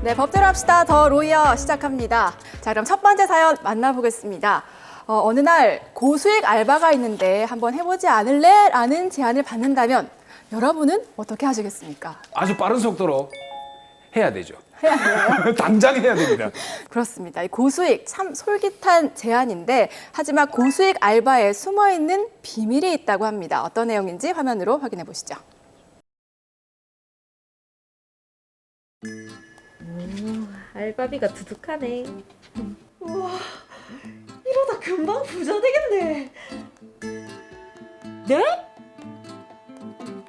네, 법대로 합시다. 더 로이어 시작합니다. 자, 그럼 첫 번째 사연 만나보겠습니다. 어느 날 고수익 알바가 있는데 한번 해보지 않을래? 라는 제안을 받는다면 여러분은 어떻게 하시겠습니까? 아주 빠른 속도로 해야 되죠. 해야 돼요? 당장 해야 됩니다. 그렇습니다. 이 고수익 참 솔깃한 제안인데 하지만 고수익 알바에 숨어있는 비밀이 있다고 합니다. 어떤 내용인지 화면으로 확인해 보시죠. 알바비가 두둑하네. 우와, 이러다 금방 부자 되겠네. 네?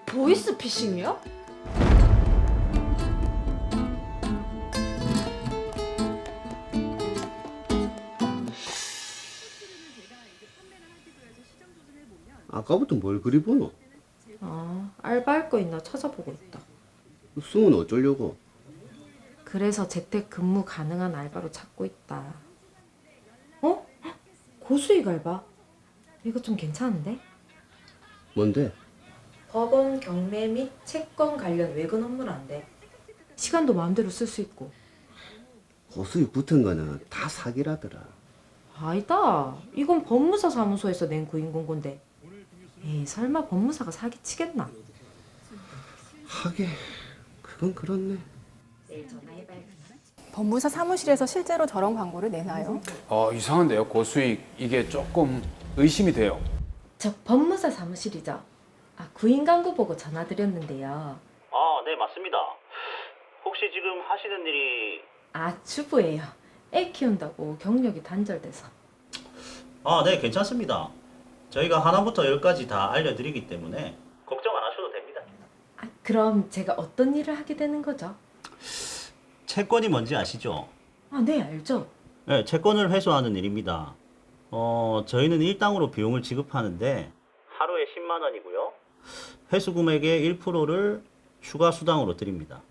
보이스 피싱이요? 아까부터 뭘 그리 보노? 알바할 거 있나 찾아보고 있다. 승은 어쩌려고? 그래서 재택 근무 가능한 알바로 찾고 있다. 어? 고수익 알바? 이거 좀 괜찮은데? 뭔데? 법원 경매 및 채권 관련 외근 업무란데. 시간도 마음대로 쓸 수 있고. 고수익 붙은 거는 다 사기라더라. 아니다. 이건 법무사 사무소에서 낸 구인 공고인데. 에이, 설마 법무사가 사기치겠나? 하게, 그건 그렇네. 내일 전화해봐야겠다. 법무사 사무실에서 실제로 저런 광고를 내나요? 이상한데요. 고수익 이게 조금 의심이 돼요. 저 법무사 사무실이죠? 구인 광고 보고 전화드렸는데요. 네, 맞습니다. 혹시 지금 하시는 일이... 주부예요. 애 키운다고 경력이 단절돼서. 네, 괜찮습니다. 저희가 하나부터 열까지 다 알려드리기 때문에 걱정 안 하셔도 됩니다. 그럼 제가 어떤 일을 하게 되는 거죠? 채권이 뭔지 아시죠? 네, 알죠. 네, 채권을 회수하는 일입니다. 저희는 일당으로 비용을 지급하는데 하루에 10만 원이고요. 회수 금액의 1%를 추가 수당으로 드립니다.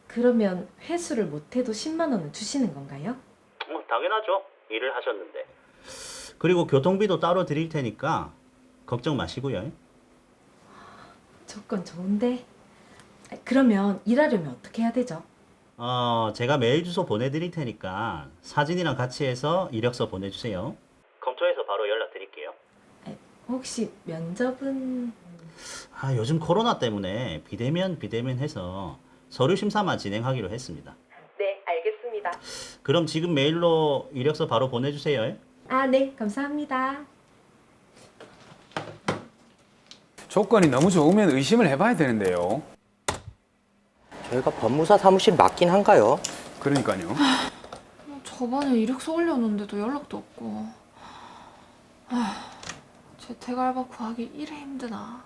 그러면 회수를 못해도 10만 원은 주시는 건가요? 당연하죠. 일을 하셨는데. 그리고 교통비도 따로 드릴 테니까 걱정 마시고요. 조건 좋은데. 그러면 일하려면 어떻게 해야 되죠? 제가 메일 주소 보내드릴 테니까 사진이랑 같이 해서 이력서 보내주세요. 검토해서 바로 연락드릴게요. 혹시 면접은... 요즘 코로나 때문에 비대면 해서 서류 심사만 진행하기로 했습니다. 네, 알겠습니다. 그럼 지금 메일로 이력서 바로 보내주세요. 네, 감사합니다. 조건이 너무 좋으면 의심을 해봐야 되는데요. 저희가 법무사 사무실 맞긴 한가요? 그러니까요. 저번에 이력서 올려놓은데도 연락도 없고. 재택 알바 구하기 이래 힘드나.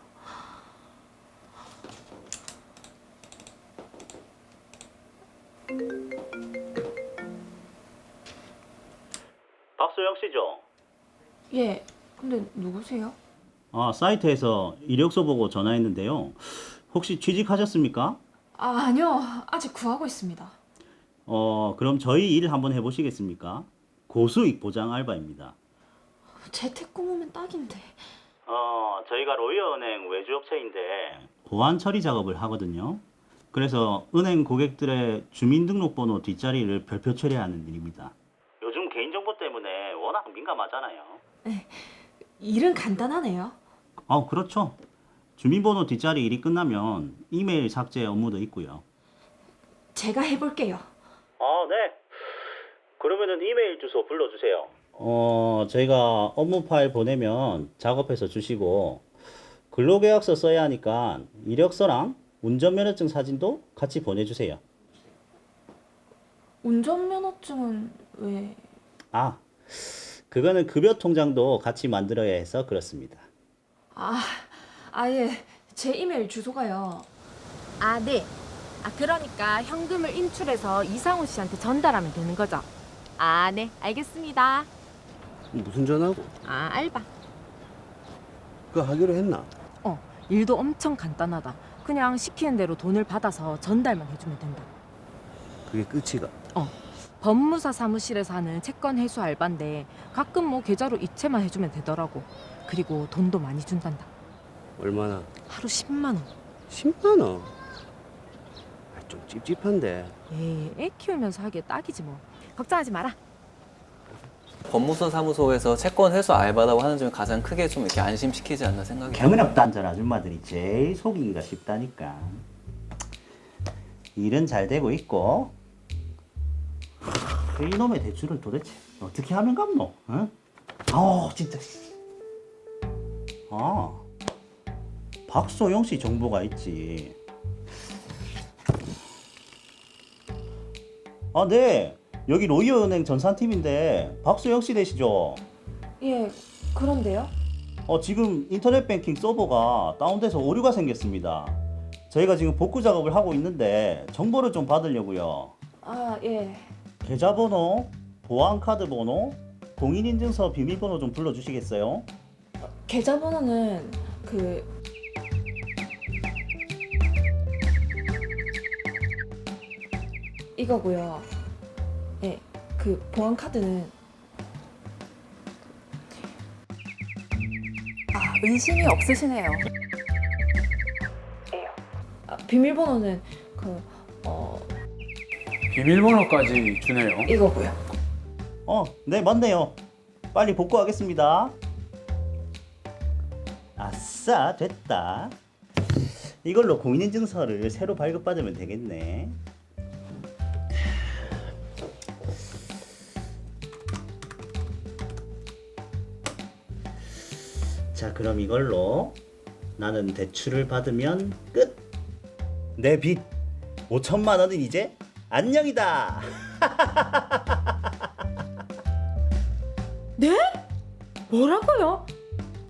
박소영 씨죠? 예, 근데 누구세요? 사이트에서 이력서 보고 전화했는데요. 혹시 취직하셨습니까? 아니요, 아직 구하고 있습니다. 그럼 저희 일 한번 해보시겠습니까? 고수익 보장 알바입니다. 재택근무면 딱인데. 저희가 로이어은행 외주업체인데 보안 처리 작업을 하거든요. 그래서 은행 고객들의 주민등록번호 뒷자리를 별표 처리하는 일입니다. 요즘 개인정보 때문에 워낙 민감하잖아요. 일은 간단하네요. 그렇죠. 주민번호 뒷자리 일이 끝나면 이메일 삭제 업무도 있고요. 제가 해볼게요. 네. 그러면은 이메일 주소 불러주세요. 저희가 업무 파일 보내면 작업해서 주시고 근로계약서 써야 하니까 이력서랑 운전면허증 사진도 같이 보내주세요. 운전면허증은 왜? 그거는 급여 통장도 같이 만들어야 해서 그렇습니다. 예. 제 이메일 주소가요. 네. 그러니까 현금을 인출해서 이상우 씨한테 전달하면 되는 거죠? 네, 알겠습니다. 무슨 전화고? 알바. 그거 하기로 했나? 일도 엄청 간단하다. 그냥 시키는 대로 돈을 받아서 전달만 해주면 된다. 그게 끝이가? 법무사 사무실에서 하는 채권 회수 알바인데 가끔 뭐 계좌로 이체만 해주면 되더라고. 그리고 돈도 많이 준단다. 얼마나? 하루 10만 원. 10만 원? 좀 찝찝한데. 에이, 애 키우면서 하기에 딱이지 뭐. 걱정하지 마라. 법무사 사무소에서 채권 회수 알바라고 하는 점이 가장 크게 좀 이렇게 안심시키지 않나 생각이 듭니다. 경력단절 아줌마들이 제일 속이기가 쉽다니까. 일은 잘 되고 있고 이놈의 대출을 도대체 어떻게 하면 갚노? 응? 아우 진짜. 아 박소영 씨 정보가 있지. 아 네. 여기 로이어은행 전산팀인데 박소영 씨 되시죠? 예, 그런데요? 지금 인터넷 뱅킹 서버가 다운돼서 오류가 생겼습니다. 저희가 지금 복구 작업을 하고 있는데 정보를 좀 받으려고요. 아, 예. 계좌번호, 보안카드 번호, 공인인증서 비밀번호 좀 불러주시겠어요? 계좌번호는 이거고요. 예, 보안카드는 아, 의심이 없으시네요. 비밀번호는 비밀번호까지 주네요. 이거고요. 네 맞네요. 빨리 복구하겠습니다. 아싸 됐다. 이걸로 공인인증서를 새로 발급받으면 되겠네. 자 그럼 이걸로 나는 대출을 받으면 끝. 내 빚 5천만 원은 이제 안녕이다. 네? 뭐라고요?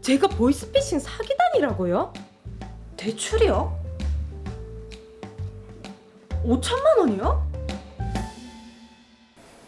제가 보이스피싱 사기단이라고요? 대출이요? 5천만 원이요?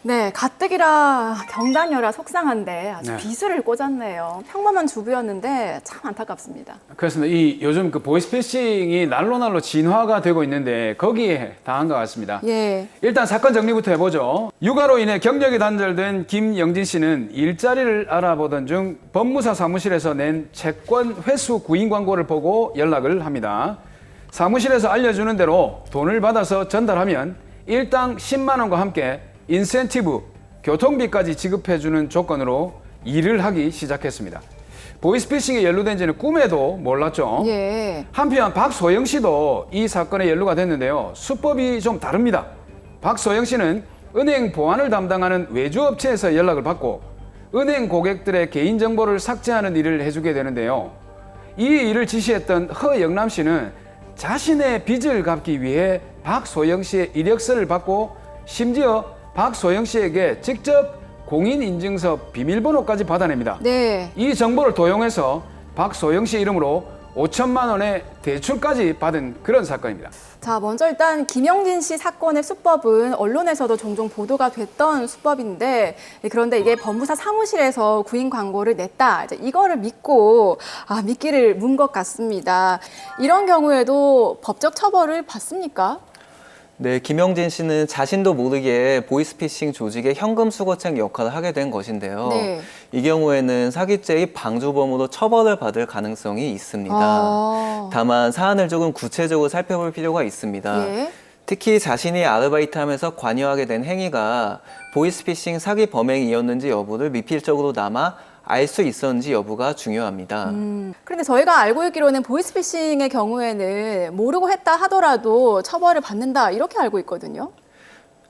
네, 가뜩이라 경단녀라 속상한데 아주 네. 비수를 꽂았네요. 평범한 주부였는데 참 안타깝습니다. 그렇습니다. 요즘 그 보이스피싱이 날로 진화가 되고 있는데 거기에 당한 것 같습니다. 예. 일단 사건 정리부터 해보죠. 육아로 인해 경력이 단절된 김영진 씨는 일자리를 알아보던 중 법무사 사무실에서 낸 채권 회수 구인 광고를 보고 연락을 합니다. 사무실에서 알려주는 대로 돈을 받아서 전달하면 일당 10만 원과 함께 인센티브, 교통비까지 지급해주는 조건으로 일을 하기 시작했습니다. 보이스피싱에 연루된 지는 꿈에도 몰랐죠. 예. 한편 박소영 씨도 이 사건에 연루가 됐는데요. 수법이 좀 다릅니다. 박소영 씨는 은행 보안을 담당하는 외주업체에서 연락을 받고 은행 고객들의 개인정보를 삭제하는 일을 해주게 되는데요. 이 일을 지시했던 허영남 씨는 자신의 빚을 갚기 위해 박소영 씨의 이력서를 받고 심지어 박소영 씨에게 직접 공인인증서 비밀번호까지 받아냅니다. 네. 이 정보를 도용해서 박소영 씨 이름으로 5천만 원의 대출까지 받은 그런 사건입니다. 자, 먼저 일단 김영진 씨 사건의 수법은 언론에서도 종종 보도가 됐던 수법인데, 그런데 이게 법무사 사무실에서 구인 광고를 냈다. 이제 이거를 믿고 믿기를 문 것 같습니다. 이런 경우에도 법적 처벌을 받습니까? 네, 김영진 씨는 자신도 모르게 보이스피싱 조직의 현금 수거책 역할을 하게 된 것인데요. 네. 이 경우에는 사기죄의 방조범으로 처벌을 받을 가능성이 있습니다. 다만 사안을 조금 구체적으로 살펴볼 필요가 있습니다. 예. 특히 자신이 아르바이트하면서 관여하게 된 행위가 보이스피싱 사기 범행이었는지 여부를 미필적으로 남아 알 수 있었는지 여부가 중요합니다. 그런데 저희가 알고 있기로는 보이스피싱의 경우에는 모르고 했다 하더라도 처벌을 받는다 이렇게 알고 있거든요.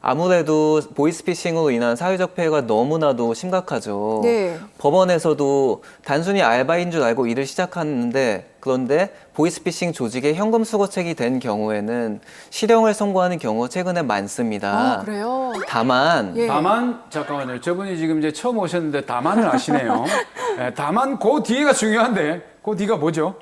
아무래도 보이스피싱으로 인한 사회적 폐해가 너무나도 심각하죠. 네. 법원에서도 단순히 알바인 줄 알고 일을 시작하는데 그런데 보이스피싱 조직의 현금 수거책이 된 경우에는 실형을 선고하는 경우가 최근에 많습니다. 그래요? 다만 예. 다만 잠깐만요. 저분이 지금 이제 처음 오셨는데 다만을 아시네요. 네, 다만 그 뒤가 중요한데 그 뒤가 뭐죠?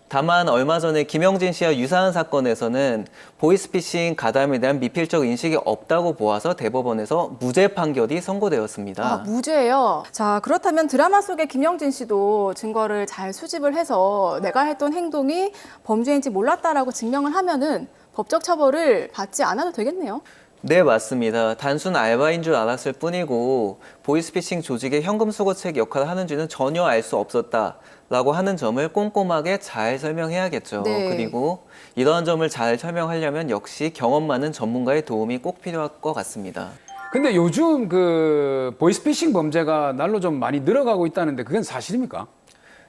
다만 얼마 전에 김영진 씨와 유사한 사건에서는 보이스피싱 가담에 대한 미필적 인식이 없다고 보아서 대법원에서 무죄 판결이 선고되었습니다. 무죄예요. 자, 그렇다면 드라마 속의 김영진 씨도 증거를 잘 수집을 해서 내가 했던 행동이 범죄인지 몰랐다라고 증명을 하면은 법적 처벌을 받지 않아도 되겠네요. 네, 맞습니다. 단순 알바인 줄 알았을 뿐이고 보이스피싱 조직의 현금 수거책 역할을 하는지는 전혀 알 수 없었다라고 하는 점을 꼼꼼하게 잘 설명해야겠죠. 네. 그리고 이러한 점을 잘 설명하려면 역시 경험 많은 전문가의 도움이 꼭 필요할 것 같습니다. 근데 요즘 그 보이스피싱 범죄가 날로 좀 많이 늘어가고 있다는데 그건 사실입니까?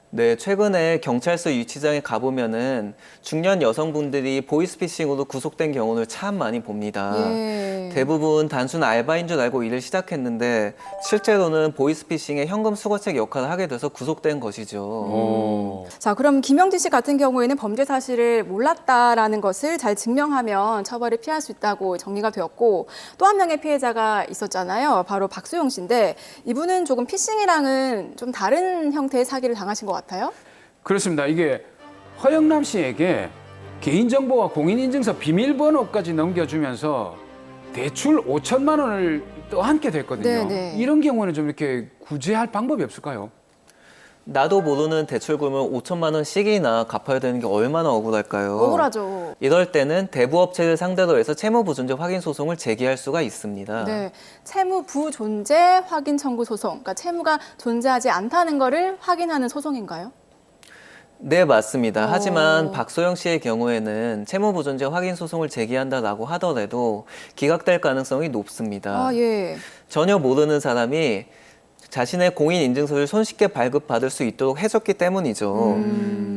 네, 최근에 경찰서 유치장에 가보면은 중년 여성분들이 보이스피싱으로 구속된 경우를 참 많이 봅니다. 예. 대부분 단순 알바인 줄 알고 일을 시작했는데 실제로는 보이스피싱의 현금 수거책 역할을 하게 돼서 구속된 것이죠. 자, 그럼 김영진 씨 같은 경우에는 범죄 사실을 몰랐다라는 것을 잘 증명하면 처벌을 피할 수 있다고 정리가 되었고, 또 한 명의 피해자가 있었잖아요. 바로 박소영 씨인데 이분은 조금 피싱이랑은 좀 다른 형태의 사기를 당하신 것 같아요. 그렇습니다. 이게 허영남 씨에게 개인정보와 공인인증서 비밀번호까지 넘겨주면서 대출 5천만 원을 떠안게 됐거든요. 네네. 이런 경우는 좀 이렇게 구제할 방법이 없을까요? 나도 모르는 대출금을 5천만 원씩이나 갚아야 되는 게 얼마나 억울할까요? 억울하죠. 이럴 때는 대부업체를 상대로 해서 채무부존재 확인 소송을 제기할 수가 있습니다. 네, 채무 부존재 확인 청구 소송. 그러니까 채무가 존재하지 않다는 거를 확인하는 소송인가요? 네, 맞습니다. 오. 하지만 박소영 씨의 경우에는 채무부존재 확인 소송을 제기한다라고 하더라도 기각될 가능성이 높습니다. 아, 예. 전혀 모르는 사람이 자신의 공인인증서를 손쉽게 발급받을 수 있도록 해줬기 때문이죠.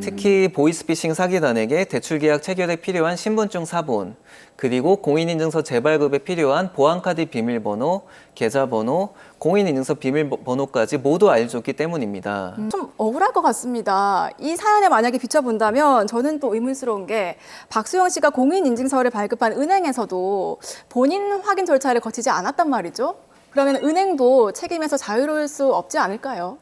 특히 보이스피싱 사기단에게 대출계약 체결에 필요한 신분증 사본, 그리고 공인인증서 재발급에 필요한 보안카드 비밀번호, 계좌번호, 공인인증서 비밀번호까지 모두 알려줬기 때문입니다. 좀 억울할 것 같습니다. 이 사연에 만약에 비춰본다면 저는 또 의문스러운 게 박수영 씨가 공인인증서를 발급한 은행에서도 본인 확인 절차를 거치지 않았단 말이죠. 그러면 은행도 책임에서 자유로울 수 없지 않을까요?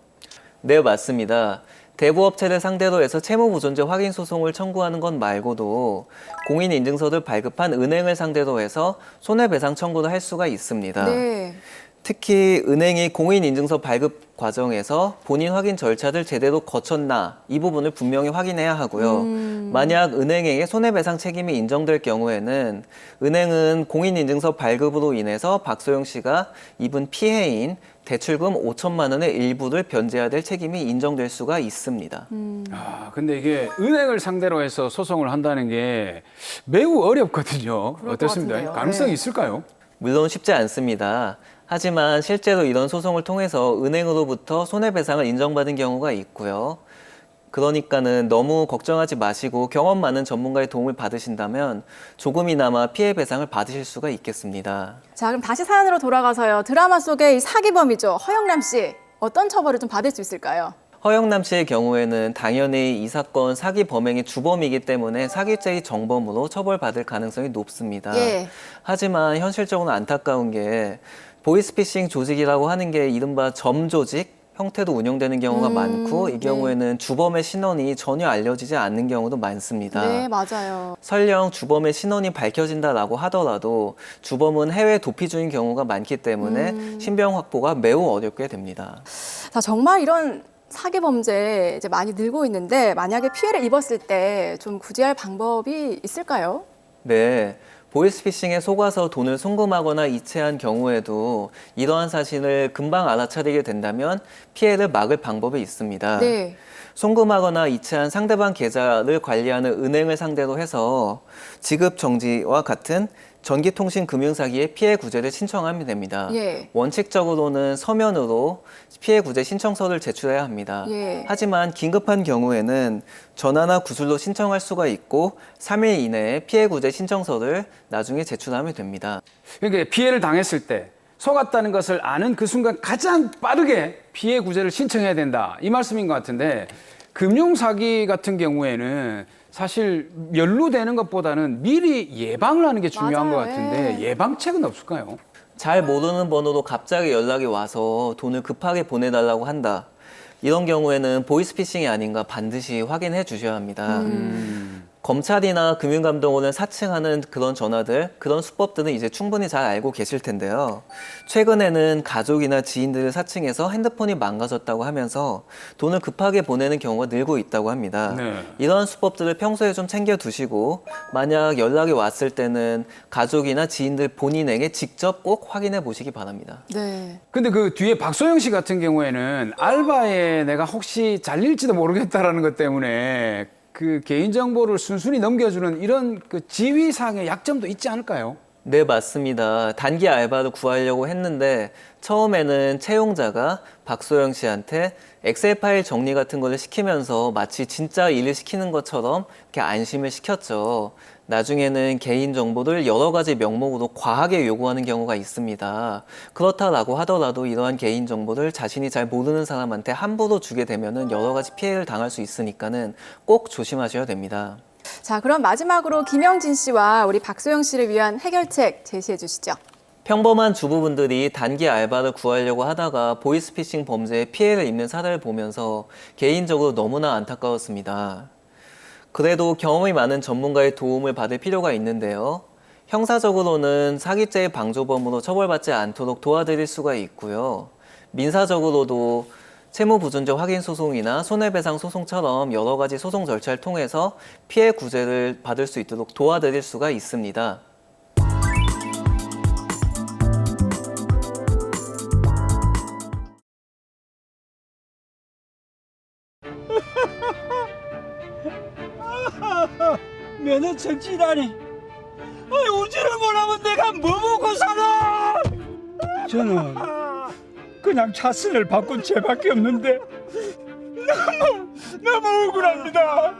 네, 맞습니다. 대부업체를 상대로 해서 채무부존재 확인 소송을 청구하는 것 말고도 공인인증서를 발급한 은행을 상대로 해서 손해배상 청구를 할 수가 있습니다. 네. 특히 은행이 공인인증서 발급 과정에서 본인 확인 절차를 제대로 거쳤나 이 부분을 분명히 확인해야 하고요. 만약 은행에게 손해배상 책임이 인정될 경우에는 은행은 공인인증서 발급으로 인해서 박소영 씨가 입은 피해인 대출금 5천만 원의 일부를 변제해야 될 책임이 인정될 수가 있습니다. 아, 근데 이게 은행을 상대로 해서 소송을 한다는 게 매우 어렵거든요. 그럴 것 어떻습니까? 같은데요. 가능성이 네. 있을까요? 물론 쉽지 않습니다. 하지만 실제로 이런 소송을 통해서 은행으로부터 손해배상을 인정받은 경우가 있고요. 그러니까는 너무 걱정하지 마시고 경험 많은 전문가의 도움을 받으신다면 조금이나마 피해 배상을 받으실 수가 있겠습니다. 자, 그럼 다시 사연으로 돌아가서요. 드라마 속의 이 사기범이죠. 허영남 씨. 어떤 처벌을 좀 받을 수 있을까요? 허영남 씨의 경우에는 당연히 이 사건 사기 범행의 주범이기 때문에 사기죄의 정범으로 처벌받을 가능성이 높습니다. 예. 하지만 현실적으로 안타까운 게 보이스피싱 조직이라고 하는 게 이른바 점조직 형태로 운영되는 경우가 많고 이 경우에는 주범의 신원이 전혀 알려지지 않는 경우도 많습니다. 네, 맞아요. 설령 주범의 신원이 밝혀진다라고 하더라도 주범은 해외 도피 중인 경우가 많기 때문에 신병 확보가 매우 어렵게 됩니다. 자, 정말 이런 사기 범죄 이제 많이 늘고 있는데 만약에 피해를 입었을 때 좀 구제할 방법이 있을까요? 네. 보이스피싱에 속아서 돈을 송금하거나 이체한 경우에도 이러한 사실을 금방 알아차리게 된다면 피해를 막을 방법이 있습니다. 네. 송금하거나 이체한 상대방 계좌를 관리하는 은행을 상대로 해서 지급 정지와 같은 전기통신금융사기의 피해 구제를 신청하면 됩니다. 예. 원칙적으로는 서면으로 피해 구제 신청서를 제출해야 합니다. 예. 하지만 긴급한 경우에는 전화나 구술로 신청할 수가 있고 3일 이내에 피해 구제 신청서를 나중에 제출하면 됩니다. 그러니까 피해를 당했을 때 속았다는 것을 아는 그 순간 가장 빠르게 피해 구제를 신청해야 된다. 이 말씀인 것 같은데 금융사기 같은 경우에는 사실 연루되는 것보다는 미리 예방을 하는 게 중요한 맞아요. 것 같은데 예. 예방책은 없을까요? 잘 모르는 번호로 갑자기 연락이 와서 돈을 급하게 보내달라고 한다. 이런 경우에는 보이스피싱이 아닌가 반드시 확인해 주셔야 합니다. 검찰이나 금융감독원을 사칭하는 그런 전화들, 그런 수법들은 이제 충분히 잘 알고 계실 텐데요. 최근에는 가족이나 지인들을 사칭해서 핸드폰이 망가졌다고 하면서 돈을 급하게 보내는 경우가 늘고 있다고 합니다. 네. 이러한 수법들을 평소에 좀 챙겨두시고 만약 연락이 왔을 때는 가족이나 지인들 본인에게 직접 꼭 확인해 보시기 바랍니다. 네. 근데 그 뒤에 박소영 씨 같은 경우에는 알바에 내가 혹시 잘릴지도 모르겠다라는 것 때문에 그 개인정보를 순순히 넘겨주는 이런 그 지위상의 약점도 있지 않을까요? 네, 맞습니다. 단기 알바를 구하려고 했는데 처음에는 채용자가 박소영 씨한테 엑셀 파일 정리 같은 거를 시키면서 마치 진짜 일을 시키는 것처럼 이렇게 안심을 시켰죠. 나중에는 개인 정보를 여러 가지 명목으로 과하게 요구하는 경우가 있습니다. 그렇다라고 하더라도 이러한 개인 정보를 자신이 잘 모르는 사람한테 함부로 주게 되면은 여러 가지 피해를 당할 수 있으니까는 꼭 조심하셔야 됩니다. 자, 그럼 마지막으로 김영진 씨와 우리 박소영 씨를 위한 해결책 제시해 주시죠. 평범한 주부분들이 단기 알바를 구하려고 하다가 보이스피싱 범죄에 피해를 입는 사례를 보면서 개인적으로 너무나 안타까웠습니다. 그래도 경험이 많은 전문가의 도움을 받을 필요가 있는데요. 형사적으로는 사기죄의 방조범으로 처벌받지 않도록 도와드릴 수가 있고요. 민사적으로도 채무부준적 확인 소송이나 손해배상 소송처럼 여러 가지 소송 절차를 통해서 피해 구제를 받을 수 있도록 도와드릴 수가 있습니다. 면허 정지라니. 운전을 못하면 내가 뭐 먹고 살아? 저는 그냥 차선을 바꾼 죄밖에 없는데 너무 억울합니다.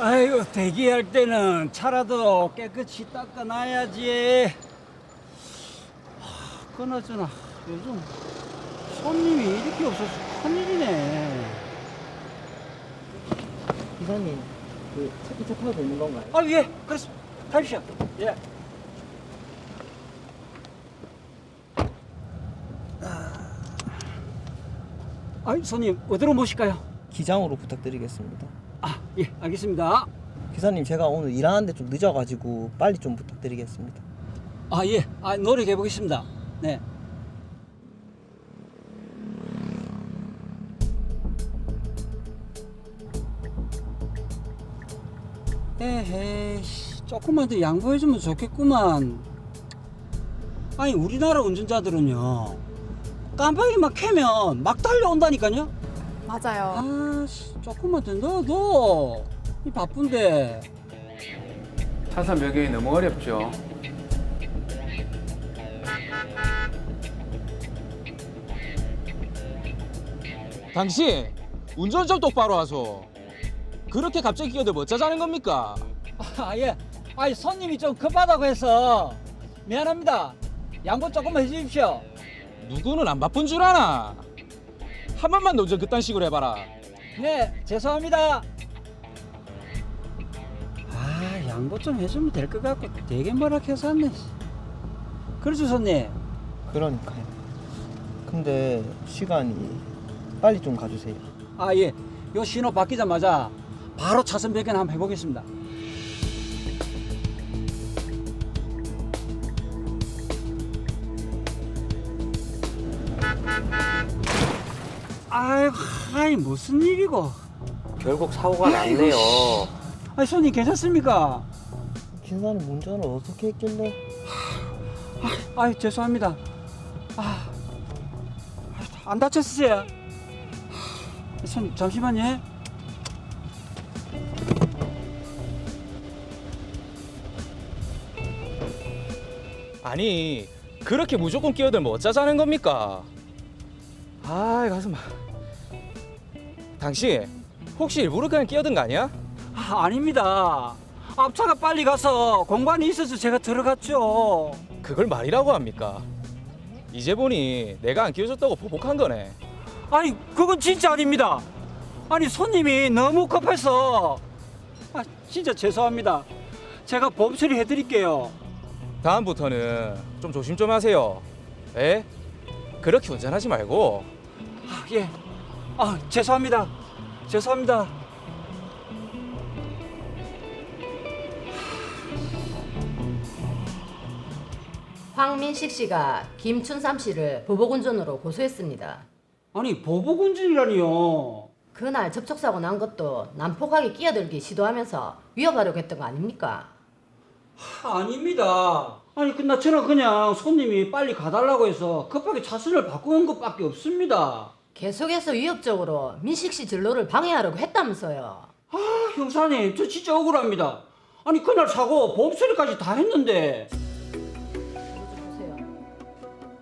아이고, 대기할 때는 차라도 깨끗이 닦아놔야지. 그나저나 요즘 손님이 이렇게 없어서 큰일이네. 기사님, 이 차 타도 되는 건가요? 아, 예, 그렇습니다. 타십시오. 예. 손님, 어디로 모실까요? 기장으로 부탁드리겠습니다. 아, 예, 알겠습니다. 기사님, 제가 오늘 일하는데 좀 늦어가지고 빨리 좀 부탁드리겠습니다. 아, 예, 노력해 보겠습니다. 네. 에헤이, 조금만 더 양보해주면 좋겠구만. 아니, 우리나라 운전자들은요, 깜빡이만 켜면 막 달려온다니까요. 맞아요. 아, 조금만 더 넣어둬. 이 바쁜데. 차선 변경이 너무 어렵죠. 당신 운전 좀 똑바로 하소. 그렇게 갑자기 끼어들 뭐 짜자는 겁니까? 예. 아니, 손님이 좀 급하다고 해서 미안합니다. 양보 조금만 해주십시오. 누구는 안 바쁜 줄 아나? 한 번만 너 좀 그딴 식으로 해봐라. 네, 죄송합니다. 양보 좀 해주면 될 것 같고 되게 뭐락해서 왔네. 그렇죠, 손님? 그러니까요. 근데 시간이 빨리 좀 가주세요. 예. 요 신호 바뀌자마자 바로 차선 변경 한번 해보겠습니다. 아이, 무슨 일이고? 결국 사고가 났네요. 손님 괜찮습니까? 기사님 운전을 어떻게 했길래? 죄송합니다. 안 다쳤으세요? 손님 잠시만요. 아니 그렇게 무조건 끼어들면 어쩌자는 겁니까? 가슴. 당신 혹시 일부러 그냥 끼어든 거 아니야? 아닙니다. 앞차가 빨리 가서 공간이 있어서 제가 들어갔죠. 그걸 말이라고 합니까? 이제 보니 내가 안 끼워줬다고 보복한 거네. 아니, 그건 진짜 아닙니다. 아니, 손님이 너무 급해서. 진짜 죄송합니다. 제가 보험 처리해드릴게요. 다음부터는 좀 조심 좀 하세요. 에? 그렇게 운전하지 말고. 예. 죄송합니다. 죄송합니다. 황민식 씨가 김춘삼 씨를 보복운전으로 고소했습니다. 아니 보복운전이라니요. 그날 접촉사고 난 것도 난폭하게 끼어들기 시도하면서 위협하려고 했던 거 아닙니까? 아닙니다. 아니 근데 저는 그냥 손님이 빨리 가달라고 해서 급하게 차선을 바꾸는 것밖에 없습니다. 계속해서 위협적으로 민식 씨 진로를 방해하려고 했다면서요. 형사님 저 진짜 억울합니다. 아니 그날 사고 보험 처리까지 다 했는데 보세요.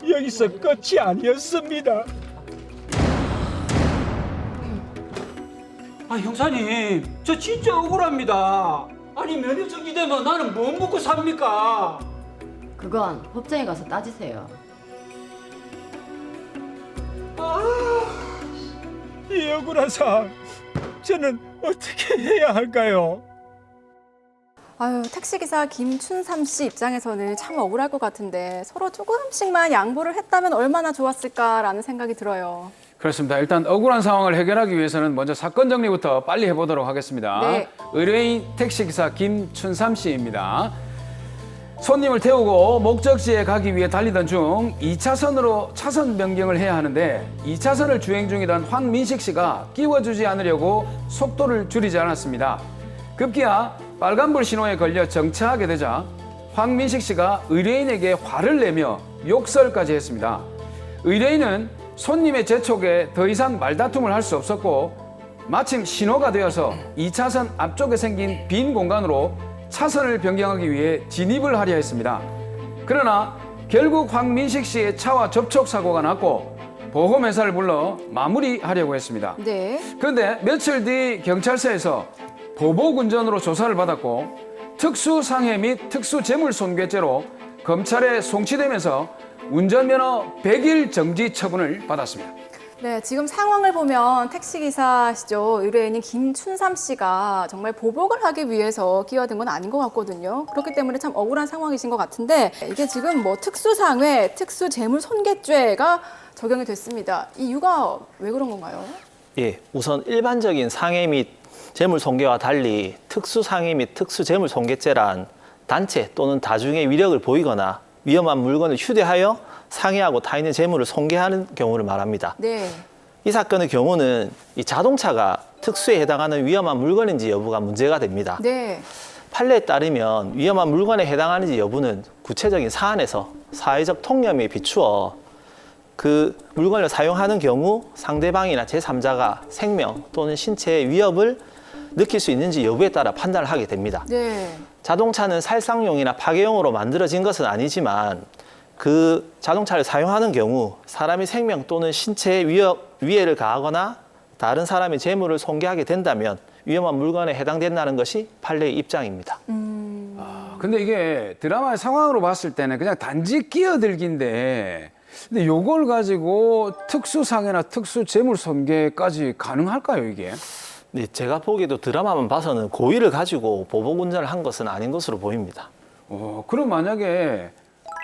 여기서 끝이 아니었습니다. 형사님 저 진짜 억울합니다. 아니 면허 정지되면 나는 뭐 먹고 삽니까? 그건 법정에 가서 따지세요. 이 억울한 상황 저는 어떻게 해야 할까요? 아유, 택시기사 김춘삼 씨 입장에서는 참 억울할 것 같은데 서로 조금씩만 양보를 했다면 얼마나 좋았을까라는 생각이 들어요. 그렇습니다. 일단 억울한 상황을 해결하기 위해서는 먼저 사건 정리부터 빨리 해보도록 하겠습니다. 네. 의뢰인 택시기사 김춘삼 씨입니다. 손님을 태우고 목적지에 가기 위해 달리던 중 2차선으로 차선 변경을 해야 하는데 2차선을 주행 중이던 황민식 씨가 끼워주지 않으려고 속도를 줄이지 않았습니다. 급기야 빨간불 신호에 걸려 정차하게 되자 황민식 씨가 의뢰인에게 화를 내며 욕설까지 했습니다. 의뢰인은 손님의 재촉에 더 이상 말다툼을 할 수 없었고 마침 신호가 되어서 2차선 앞쪽에 생긴 빈 공간으로 차선을 변경하기 위해 진입을 하려 했습니다. 그러나 결국 황민식 씨의 차와 접촉 사고가 났고 보험회사를 불러 마무리하려고 했습니다. 네. 그런데 며칠 뒤 경찰서에서 보복운전으로 조사를 받았고 특수상해 및 특수재물손괴죄로 검찰에 송치되면서 운전면허 100일 정지 처분을 받았습니다. 네, 지금 상황을 보면 택시기사시죠. 의뢰인인 김춘삼 씨가 정말 보복을 하기 위해서 끼어든 건 아닌 것 같거든요. 그렇기 때문에 참 억울한 상황이신 것 같은데 이게 지금 뭐 특수상해, 특수재물손괴죄가 적용이 됐습니다. 이 이유가 왜 그런 건가요? 예, 우선 일반적인 상해 및 재물손괴와 달리 특수상해 및 특수재물손괴죄란 단체 또는 다중의 위력을 보이거나 위험한 물건을 휴대하여 상해하고 타인의 재물을 손괴하는 경우를 말합니다. 네. 이 사건의 경우는 이 자동차가 특수에 해당하는 위험한 물건인지 여부가 문제가 됩니다. 네. 판례에 따르면 위험한 물건에 해당하는지 여부는 구체적인 사안에서 사회적 통념에 비추어 그 물건을 사용하는 경우 상대방이나 제3자가 생명 또는 신체의 위협을 느낄 수 있는지 여부에 따라 판단을 하게 됩니다. 네. 자동차는 살상용이나 파괴용으로 만들어진 것은 아니지만 그 자동차를 사용하는 경우 사람의 생명 또는 신체에 위해를 가하거나 다른 사람의 재물을 손괴하게 된다면 위험한 물건에 해당된다는 것이 판례의 입장입니다. 근데 이게 드라마의 상황으로 봤을 때는 그냥 단지 끼어들기인데 근데 요걸 가지고 특수상해나 특수재물손괴까지 가능할까요, 이게? 네, 제가 보기에도 드라마만 봐서는 고의를 가지고 보복운전을 한 것은 아닌 것으로 보입니다. 그럼 만약에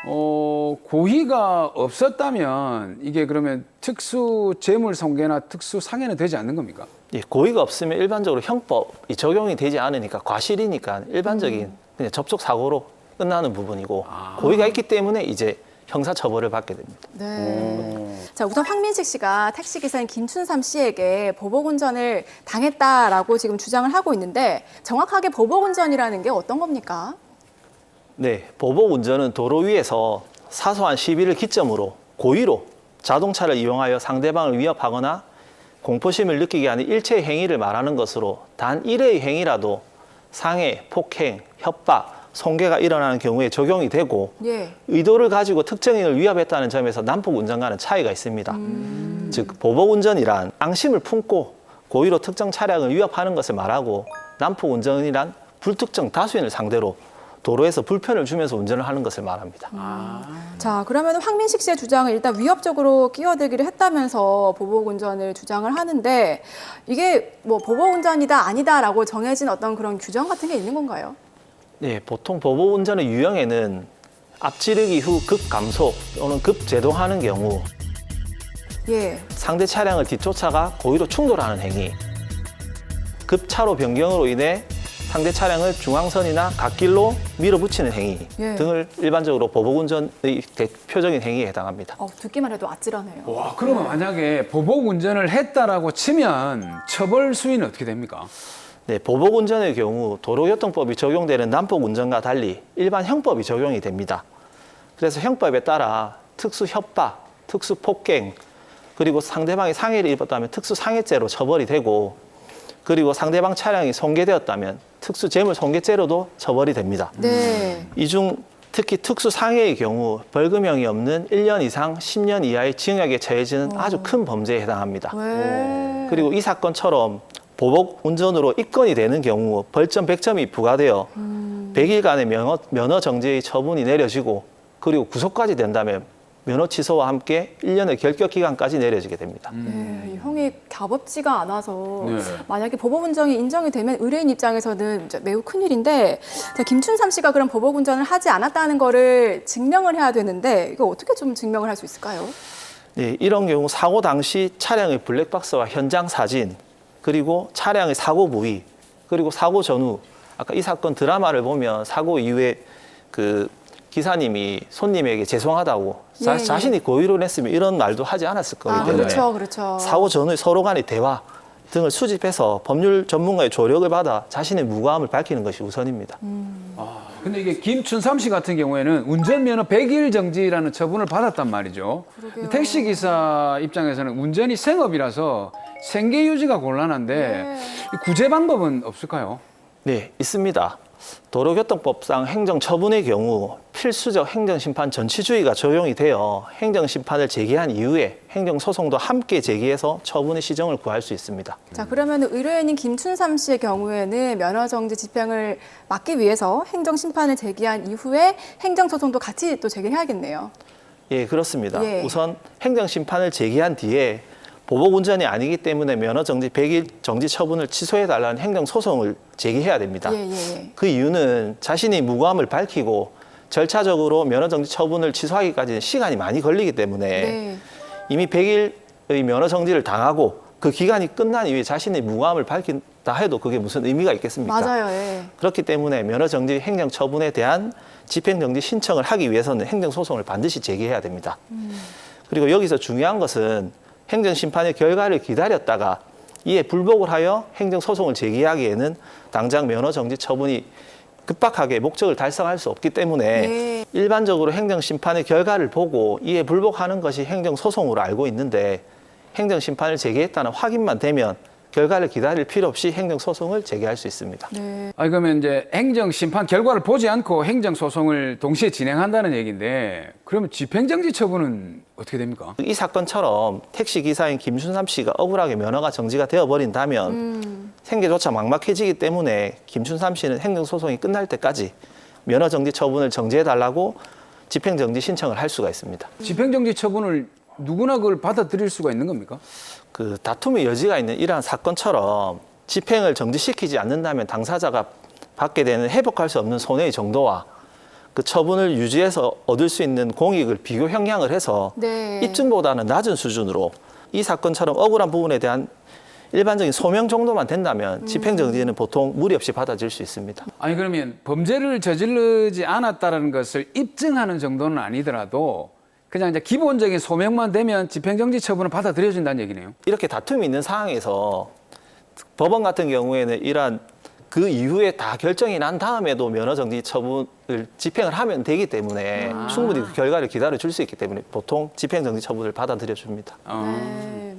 고의가 없었다면 이게 그러면 특수재물손괴나 특수상해는 되지 않는 겁니까? 예, 고의가 없으면 일반적으로 형법이 적용이 되지 않으니까 과실이니까 일반적인 그냥 접촉 사고로 끝나는 부분이고 고의가 있기 때문에 이제 형사처벌을 받게 됩니다. 네. 자, 우선 황민식 씨가 택시기사인 김춘삼 씨에게 보복운전을 당했다라고 지금 주장을 하고 있는데 정확하게 보복운전이라는 게 어떤 겁니까? 네, 보복운전은 도로 위에서 사소한 시비를 기점으로 고의로 자동차를 이용하여 상대방을 위협하거나 공포심을 느끼게 하는 일체의 행위를 말하는 것으로 단 1회의 행위라도 상해, 폭행, 협박, 손괴가 일어나는 경우에 적용이 되고 예. 의도를 가지고 특정인을 위협했다는 점에서 난폭운전과는 차이가 있습니다. 즉 보복운전이란 앙심을 품고 고의로 특정 차량을 위협하는 것을 말하고 난폭운전이란 불특정 다수인을 상대로 도로에서 불편을 주면서 운전을 하는 것을 말합니다. 자, 그러면 황민식 씨의 주장은 일단 위협적으로 끼어들기를 했다면서 보복운전을 주장을 하는데 이게 뭐 보복운전이다 아니다라고 정해진 어떤 그런 규정 같은 게 있는 건가요? 네, 보통 보복운전의 유형에는 앞지르기 후 급감속 또는 급제동하는 경우 예. 상대 차량을 뒤쫓아가 고의로 충돌하는 행위, 급차로 변경으로 인해 상대 차량을 중앙선이나 갓길로 밀어붙이는 행위 예. 등을 일반적으로 보복운전의 대표적인 행위에 해당합니다. 듣기만 해도 아찔하네요. 와, 그러면 만약에 보복 운전을 했다라고 치면 처벌 수위는 어떻게 됩니까? 네, 보복운전의 경우 도로교통법이 적용되는 난폭운전과 달리 일반 형법이 적용이 됩니다. 그래서 형법에 따라 특수 협박, 특수 폭행, 그리고 상대방이 상해를 입었다면 특수 상해죄로 처벌이 되고, 그리고 상대방 차량이 손괴되었다면 특수 재물 손괴죄로도 처벌이 됩니다. 네. 이 중 특히 특수 상해의 경우 벌금형이 없는 1년 이상 10년 이하의 징역에 처해지는 아주 큰 범죄에 해당합니다. 왜? 그리고 이 사건처럼 보복 운전으로 입건이 되는 경우 벌점 100점이 부과되어 100일간의 면허 정지의 처분이 내려지고, 그리고 구속까지 된다면 면허 취소와 함께 1년의 결격 기간까지 내려지게 됩니다. 이 형이 갸법지가 않아서 네. 만약에 보복운전이 인정이 되면 의뢰인 입장에서는 이제 매우 큰일인데, 자, 김춘삼 씨가 그런 보복운전을 하지 않았다는 거를 증명을 해야 되는데 이거 어떻게 좀 증명을 할 수 있을까요? 네, 이런 경우 사고 당시 차량의 블랙박스와 현장 사진, 그리고 차량의 사고 부위, 그리고 사고 전후, 아까 이 사건 드라마를 보면 사고 이후에 그 기사님이 손님에게 죄송하다고 예, 자신이 고의로 냈으면 이런 말도 하지 않았을 거기 때문에 그렇죠, 그렇죠. 사고 전후에 서로 간의 대화 등을 수집해서 법률 전문가의 조력을 받아 자신의 무고함을 밝히는 것이 우선입니다. 근데 이게 김춘삼 씨 같은 경우에는 운전면허 100일 정지라는 처분을 받았단 말이죠. 그러게요. 택시기사 입장에서는 운전이 생업이라서 생계 유지가 곤란한데 이 구제 방법은 없을까요? 네, 있습니다. 도로교통법상 행정처분의 경우 필수적 행정심판 전치주의가 적용이 되어 행정심판을 제기한 이후에 행정소송도 함께 제기해서 처분의 시정을 구할 수 있습니다. 자, 그러면 의뢰인인 김춘삼 씨의 경우에는 면허정지 집행을 막기 위해서 행정심판을 제기한 이후에 행정소송도 같이 또 제기해야겠네요. 예, 그렇습니다. 예. 우선 행정심판을 제기한 뒤에 보복운전이 아니기 때문에 면허정지 100일 정지 처분을 취소해달라는 행정소송을 제기해야 됩니다. 예. 그 이유는 자신이 무고함을 밝히고 절차적으로 면허정지 처분을 취소하기까지는 시간이 많이 걸리기 때문에 네. 이미 100일의 면허정지를 당하고 그 기간이 끝난 이후에 자신의 무고함을 밝힌다 해도 그게 무슨 의미가 있겠습니까? 맞아요. 예. 그렇기 때문에 면허정지 행정처분에 대한 집행정지 신청을 하기 위해서는 행정소송을 반드시 제기해야 됩니다. 그리고 여기서 중요한 것은 행정심판의 결과를 기다렸다가 이에 불복을 하여 행정소송을 제기하기에는 당장 면허정지 처분이 급박하게 목적을 달성할 수 없기 때문에 네. 일반적으로 행정심판의 결과를 보고 이에 불복하는 것이 행정소송으로 알고 있는데, 행정심판을 제기했다는 확인만 되면 결과를 기다릴 필요 없이 행정소송을 제기할 수 있습니다. 네. 그러면 이제 행정심판 결과를 보지 않고 행정소송을 동시에 진행한다는 얘기인데, 그러면 집행정지 처분은 어떻게 됩니까? 이 사건처럼 택시기사인 김춘삼 씨가 억울하게 면허가 정지가 되어버린다면 생계조차 막막해지기 때문에 김춘삼 씨는 행정소송이 끝날 때까지 면허정지 처분을 정지해달라고 집행정지 신청을 할 수가 있습니다. 집행정지 처분을 누구나 그걸 받아들일 수가 있는 겁니까? 그 다툼의 여지가 있는 이러한 사건처럼 집행을 정지시키지 않는다면 당사자가 받게 되는 회복할 수 없는 손해의 정도와 그 처분을 유지해서 얻을 수 있는 공익을 비교 형량을 해서 네. 입증보다는 낮은 수준으로 이 사건처럼 억울한 부분에 대한 일반적인 소명 정도만 된다면 집행정지는 보통 무리 없이 받아질 수 있습니다. 아니 그러면 범죄를 저지르지 않았다는 것을 입증하는 정도는 아니더라도 그냥 이제 기본적인 소명만 되면 집행정지 처분을 받아들여진다는 얘기네요. 이렇게 다툼이 있는 상황에서 법원 같은 경우에는 이러한 그 이후에 다 결정이 난 다음에도 면허정지 처분을 집행을 하면 되기 때문에 충분히 그 결과를 기다려줄 수 있기 때문에 보통 집행정지 처분을 받아들여줍니다. 네.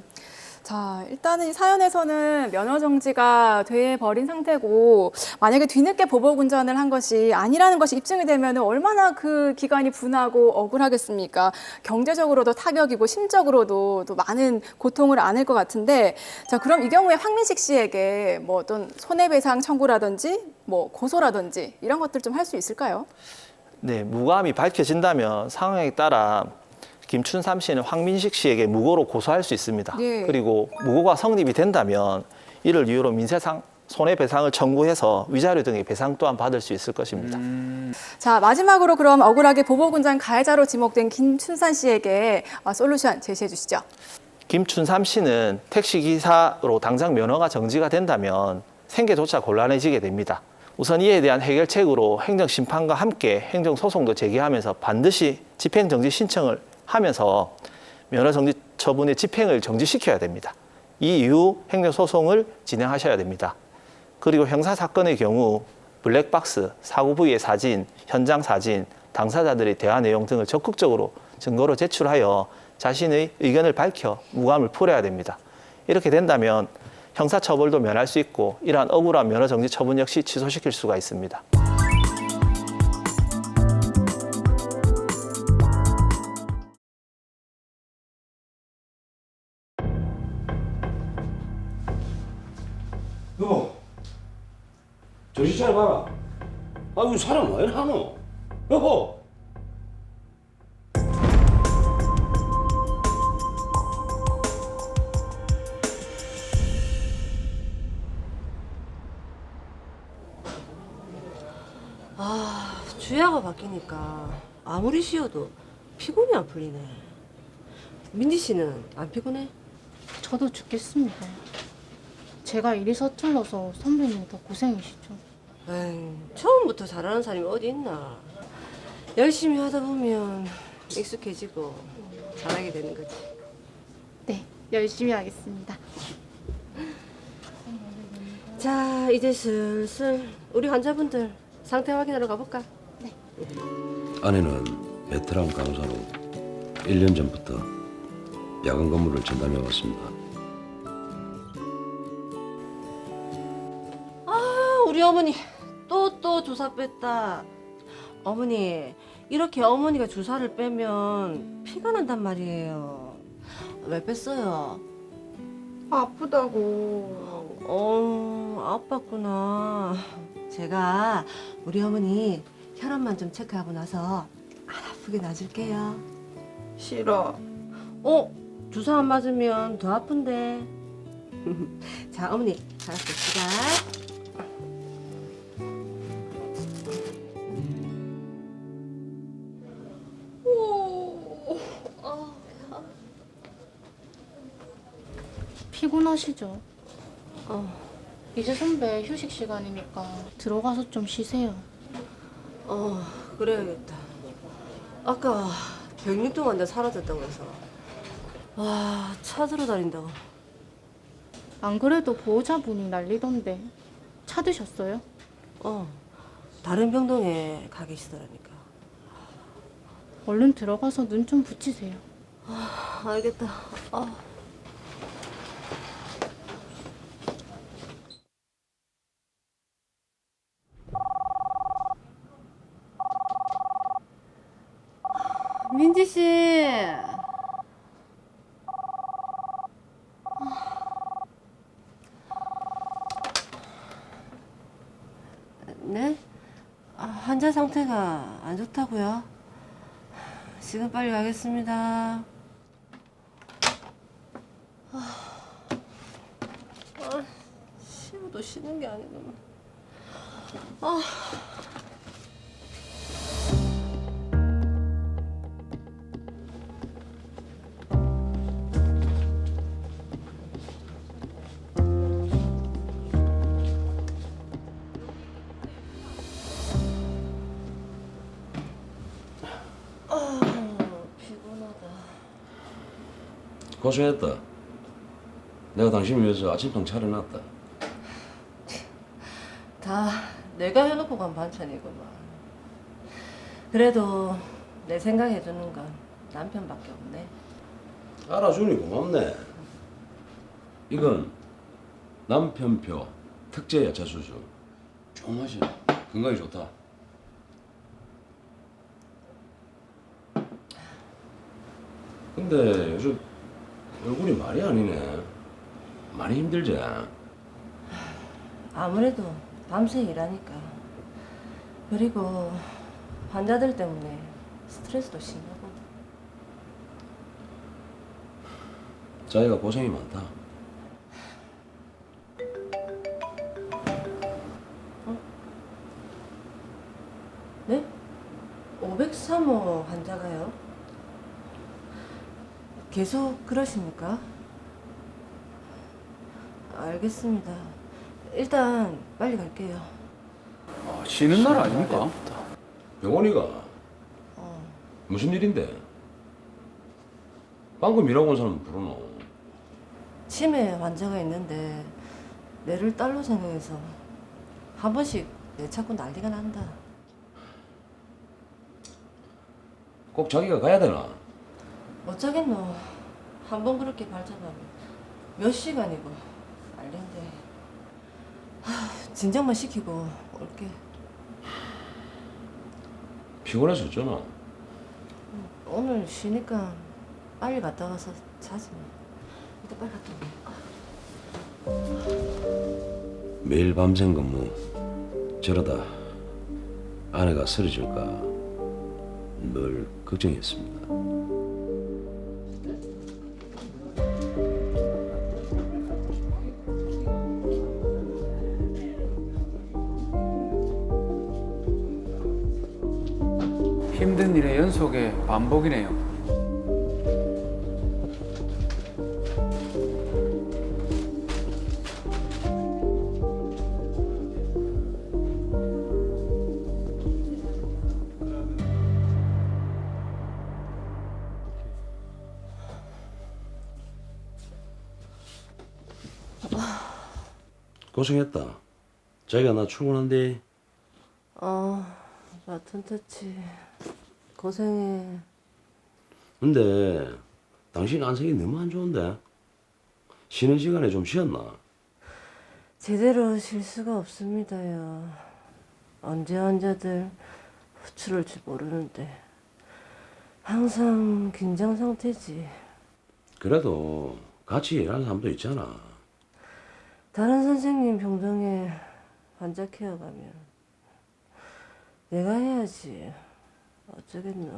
자, 일단은 이 사연에서는 면허정지가 돼버린 상태고, 만약에 뒤늦게 보복운전을 한 것이 아니라는 것이 입증이 되면 얼마나 그 기간이 분하고 억울하겠습니까? 경제적으로도 타격이고 심적으로도 또 많은 고통을 안을 것 같은데, 자, 그럼 이 경우에 황민식 씨에게 뭐 어떤 손해배상 청구라든지 뭐 고소라든지 이런 것들 좀 할 수 있을까요? 네, 무고함이 밝혀진다면 상황에 따라 김춘삼 씨는 황민식 씨에게 무고로 고소할 수 있습니다. 예. 그리고 무고가 성립이 된다면 이를 이유로 민사상 손해배상을 청구해서 위자료 등의 배상 또한 받을 수 있을 것입니다. 자, 마지막으로 그럼 억울하게 보복운전 가해자로 지목된 김춘삼 씨에게 솔루션 제시해 주시죠. 김춘삼 씨는 택시기사로 당장 면허가 정지가 된다면 생계조차 곤란해지게 됩니다. 우선 이에 대한 해결책으로 행정심판과 함께 행정소송도 제기하면서 반드시 집행정지 신청을 하면서 면허정지 처분의 집행을 정지시켜야 됩니다. 이 이후 행정소송을 진행하셔야 됩니다. 그리고 형사사건의 경우 블랙박스, 사고 부위의 사진, 현장 사진, 당사자들의 대화 내용 등을 적극적으로 증거로 제출하여 자신의 의견을 밝혀 무감을 풀어야 됩니다. 이렇게 된다면 형사처벌도 면할 수 있고 이러한 억울한 면허정지 처분 역시 취소시킬 수가 있습니다. 여보, 정신 차려봐라. 아, 이 사람 왜 하노? 여보! 아, 주야가 바뀌니까 아무리 쉬어도 피곤이 안 풀리네. 민지 씨는 안 피곤해? 저도 죽겠습니다. 제가 일이 서툴러서 선배님 더 고생이시죠. 에이, 처음부터 잘하는 사람이 어디 있나. 열심히 하다 보면 익숙해지고 잘하게 되는 거지. 네, 열심히 하겠습니다. 자, 이제 슬슬 우리 환자분들 상태 확인하러 가볼까? 네. 아내는 베테랑 간호사로 1년 전부터 야간 근무를 전담해 왔습니다. 아, 우리 어머니 또 주사 뺐다. 어머니, 이렇게 어머니가 주사를 빼면 피가 난단 말이에요. 왜 뺐어요? 아프다고. 아팠구나. 제가 우리 어머니 혈압만 좀 체크하고 나서 안 아프게 놔줄게요. 싫어. 주사 안 맞으면 더 아픈데. 자, 어머니, 잘 봅시다. 피곤하시죠? 이제 선배 휴식 시간이니까 들어가서 좀 쉬세요. 그래야겠다. 아까 106동 환자 사라졌다고 해서. 와, 찾으러 다닌다고. 안 그래도 보호자분이 난리던데 찾으셨어요? 다른 병동에 가 계시더라니까. 얼른 들어가서 눈 좀 붙이세요. 알겠다. 민지 씨. 네? 환자 상태가 안 좋다고요? 지금 빨리 가겠습니다. 쉬어도 쉬는 게 아니구나. 피곤하다. 고생했다. 내가 당신 위해서 아침상 차려놨다. 다 내가 해놓고 간 반찬이구만. 그래도 내 생각해주는 건 남편밖에 없네. 알아주니 고맙네. 이건 남편표 특제 야채 수주. 좋은 맛이야. 건강에 좋다. 근데 요즘 얼굴이 말이 아니네. 많이 힘들지? 아무래도 밤새 일하니까. 그리고 환자들 때문에 스트레스도 심하고. 자기가 고생이 많다. 네? 503호 환자가요? 계속 그러십니까? 알겠습니다. 일단 빨리 갈게요. 쉬는 날 아닙니까? 병원이가 무슨 일인데? 방금 일하고 온 사람 부르노? 치매 환자가 있는데 내를 딸로 생각해서 한 번씩 내 찾고 난리가 난다. 꼭 자기가 가야 되나? 어쩌겠노. 한 번 그렇게 발작하면 몇 시간이고 난리인데. 진정만 시키고 올게. 피곤해서 어쩌나? 오늘 쉬니까 빨리 갔다 가서 자지 뭐. 일단 빨리 갔다 올게. 매일 밤샘 근무. 저러다 아내가 쓰러질까 늘 걱정했습니다. 힘든 일의 연속의 반복이네요. 고생했다. 자기가 나 출근한대. 나 튼튼치. 고생해. 근데 당신 안색이 너무 안 좋은데? 쉬는 시간에 좀 쉬었나? 제대로 쉴 수가 없습니다요. 언제 환자들 호출할지 모르는데 항상 긴장 상태지. 그래도 같이 일하는 사람도 있잖아. 다른 선생님 병동에 환자 케어 가면 내가 해야지. 어쩌겠노.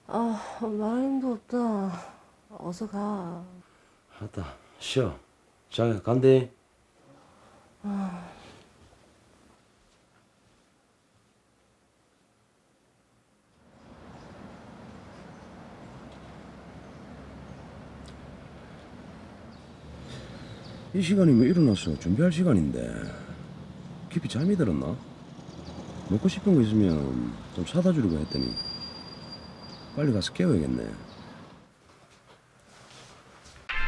말할 힘도 없다. 어서 가. 알았다. 쉬어. 자기가 간대. 이 시간이면 일어났어. 준비할 시간인데. 깊이 잠이 들었나? 먹고 싶은 거 있으면 좀 사다 주려고 했더니 빨리 가서 깨워야겠네.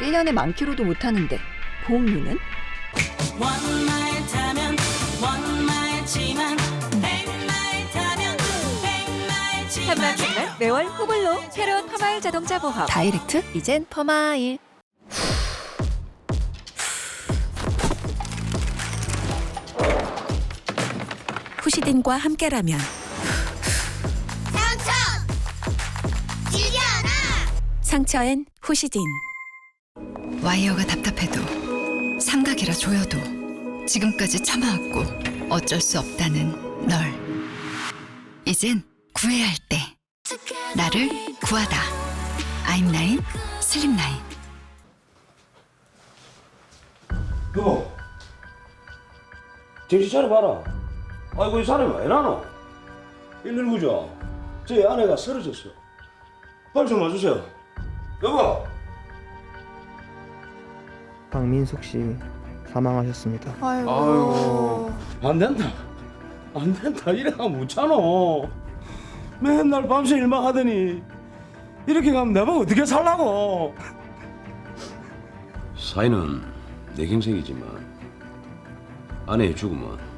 1년에 만 킬로도 못 하는데 보험료는? 원마일 타면 원마일지만 100마일 타면 100마일지만 한마일만 매월 후불로 새로운 퍼마일 자동차 보험 다이렉트 이젠 퍼마일. 후시딘과 함께라면 상처 지려나 상처엔 후시딘. 와이어가 답답해도 삼각이라 조여도 지금까지 참아왔고 어쩔 수 없다는 널 이젠 구해야 할 때 나를 구하다. 아임라인 슬립라인. 여보, 정신 차려봐라. 아이고 이 사람이 왜 나노? 119죠? 제 아내가 쓰러졌어. 빨리 좀 와주세요. 여보. 박민숙 씨 사망하셨습니다. 아이고. 안 된다. 안 된다. 이래가 못 참아. 맨날 밤새 일만 하더니 이렇게 가면 내가 어떻게 살라고. 사인은 내 경색이지만 아내의 죽음은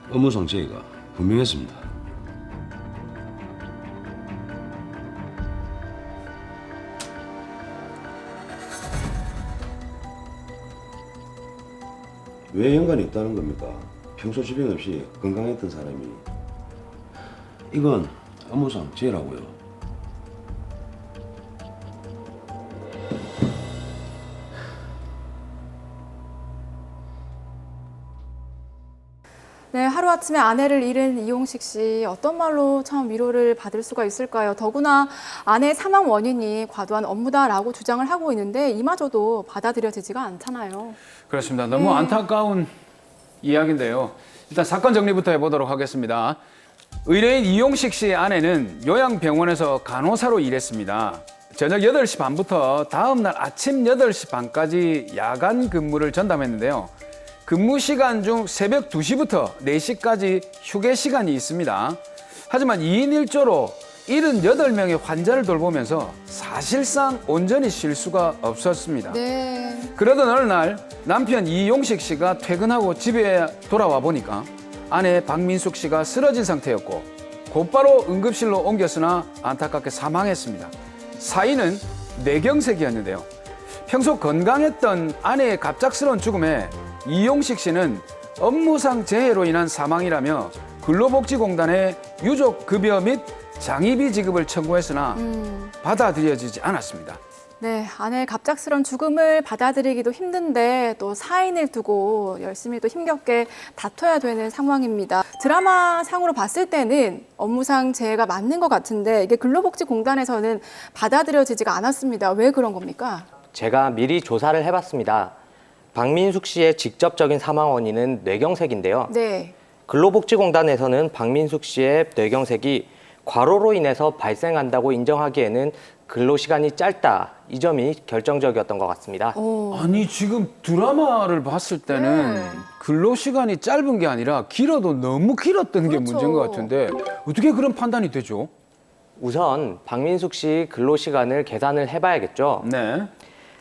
업무상 제의가 분명했습니다. 왜 연관이 있다는 겁니까? 평소 지병 없이 건강했던 사람이. 이건 업무상 제의라고요. 네, 하루아침에 아내를 잃은 이용식 씨, 어떤 말로 참 위로를 받을 수가 있을까요? 더구나 아내의 사망 원인이 과도한 업무다라고 주장을 하고 있는데 이마저도 받아들여지지가 않잖아요. 그렇습니다. 너무 안타까운 이야기인데요. 일단 사건 정리부터 해보도록 하겠습니다. 의뢰인 이용식 씨의 아내는 요양병원에서 간호사로 일했습니다. 저녁 8시 반부터 다음 날 아침 8시 반까지 야간 근무를 전담했는데요. 근무 시간 중 새벽 2시부터 4시까지 휴게 시간이 있습니다. 하지만 2인 1조로 78명의 환자를 돌보면서 사실상 온전히 쉴 수가 없었습니다. 네. 그러던 어느 날 남편 이용식 씨가 퇴근하고 집에 돌아와 보니까 아내 박민숙 씨가 쓰러진 상태였고 곧바로 응급실로 옮겼으나 안타깝게 사망했습니다. 사인은 뇌경색이었는데요. 평소 건강했던 아내의 갑작스러운 죽음에 이용식 씨는 업무상 재해로 인한 사망이라며 근로복지공단에 유족급여 및 장의비 지급을 청구했으나 받아들여지지 않았습니다. 네, 아내의 갑작스런 죽음을 받아들이기도 힘든데 또 사인을 두고 열심히 또 힘겹게 다퉈야 되는 상황입니다. 드라마 상으로 봤을 때는 업무상 재해가 맞는 것 같은데 이게 근로복지공단에서는 받아들여지지가 않았습니다. 왜 그런 겁니까? 제가 미리 조사를 해봤습니다. 박민숙 씨의 직접적인 사망 원인은 뇌경색인데요. 네. 근로복지공단에서는 박민숙 씨의 뇌경색이 과로로 인해서 발생한다고 인정하기에는 근로시간이 짧다. 이 점이 결정적이었던 것 같습니다. 아니 지금 드라마를 봤을 때는 근로시간이 짧은 게 아니라 길어도 너무 길었던 게 문제인 것 같은데 어떻게 그런 판단이 되죠? 우선 박민숙 씨 근로시간을 계산을 해봐야겠죠. 네.